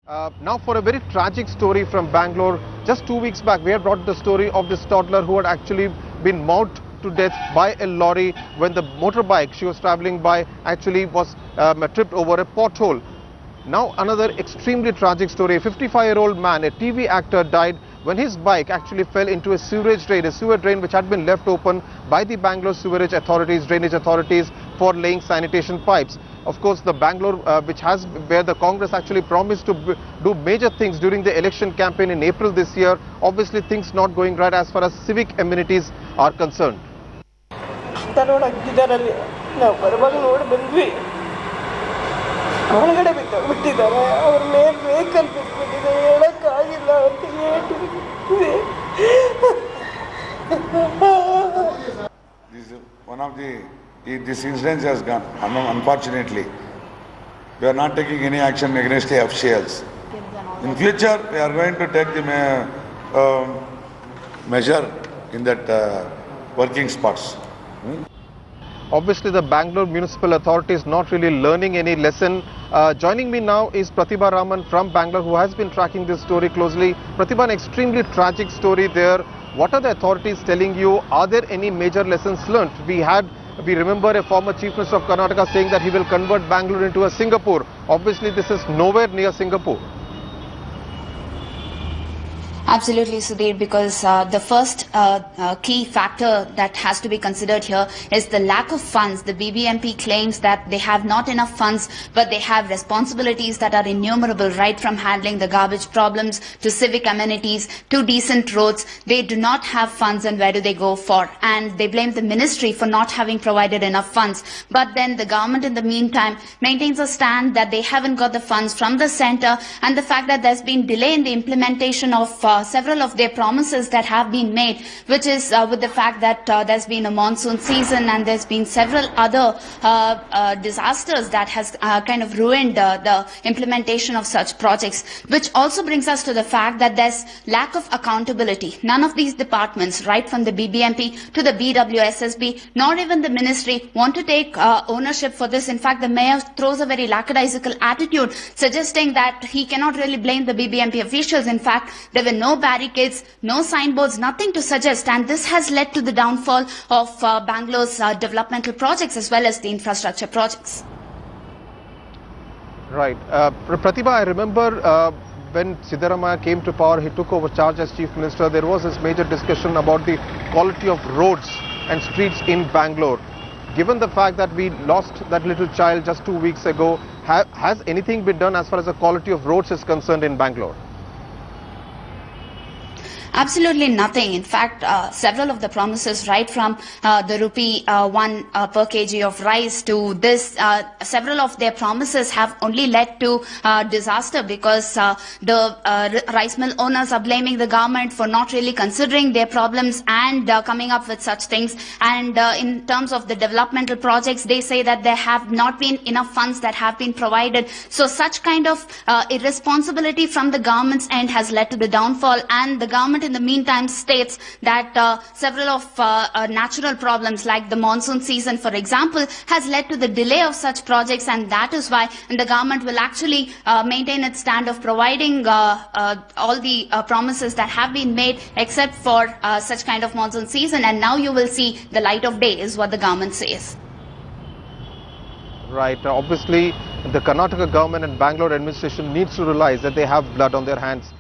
Now for a very tragic story from Bangalore. Just 2 weeks back, we had brought the story of this toddler who had actually been mauled to death by a lorry when the motorbike she was traveling by actually was tripped over a pothole. Now another extremely tragic story. A 55-year-old man, a TV actor, died when his bike actually fell into a sewer drain which had been left open by the Bangalore drainage authorities for laying sanitation pipes. Of course, the Bangalore, where the Congress actually promised to do major things during the election campaign in April this year, obviously things not going right as far as civic amenities are concerned. This incident has gone. Unfortunately, we are not taking any action against the officials. In future, we are going to take the measure in that working spots. Obviously, the Banglore Municipal Authority is not really learning any lesson. Joining me now is Pratibha Raman from Bangalore, who has been tracking this story closely. Pratibha, an extremely tragic story there. What are the authorities telling you? Are there any major lessons learned? We remember a former Chief Minister of Karnataka saying that he will convert Bangalore into a Singapore. Obviously, this is nowhere near Singapore. Absolutely, Sudhir, because the first key factor that has to be considered here is the lack of funds. The BBMP claims that they have not enough funds, but they have responsibilities that are innumerable, right from handling the garbage problems to civic amenities to decent roads. They do not have funds, and where do they go for? And they blame the ministry for not having provided enough funds. But then the government in the meantime maintains a stand that they haven't got the funds from the centre, and the fact that there's been delay in the implementation of several of their promises that have been made, which is with the fact that there's been a monsoon season and there's been several other disasters that has kind of ruined the implementation of such projects, which also brings us to the fact that there's lack of accountability. None of these departments, right from the BBMP to the BWSSB, nor even the ministry, want to take ownership for this. In fact, the mayor throws a very lackadaisical attitude, suggesting that he cannot really blame the BBMP officials. In fact, there were no barricades, no signboards, nothing to suggest, and this has led to the downfall of Bangalore's developmental projects as well as the infrastructure projects. Right. Pratibha, I remember when Siddaramaiah came to power, he took over charge as Chief Minister. There was this major discussion about the quality of roads and streets in Bangalore. Given the fact that we lost that little child just 2 weeks ago, has anything been done as far as the quality of roads is concerned in Bangalore? Absolutely nothing. In fact, several of the promises, right from the rupee 1 per kg of rice to this, several of their promises have only led to disaster, because the rice mill owners are blaming the government for not really considering their problems and coming up with such things. And in terms of the developmental projects, they say that there have not been enough funds that have been provided. So such kind of irresponsibility from the government's end has led to the downfall, and the government in the meantime states that several of natural problems like the monsoon season, for example, has led to the delay of such projects, and that is why the government will actually maintain its stand of providing all the promises that have been made except for such kind of monsoon season, and now you will see the light of day is what the government says. Right. Obviously, the Karnataka government and Bangalore administration needs to realize that they have blood on their hands.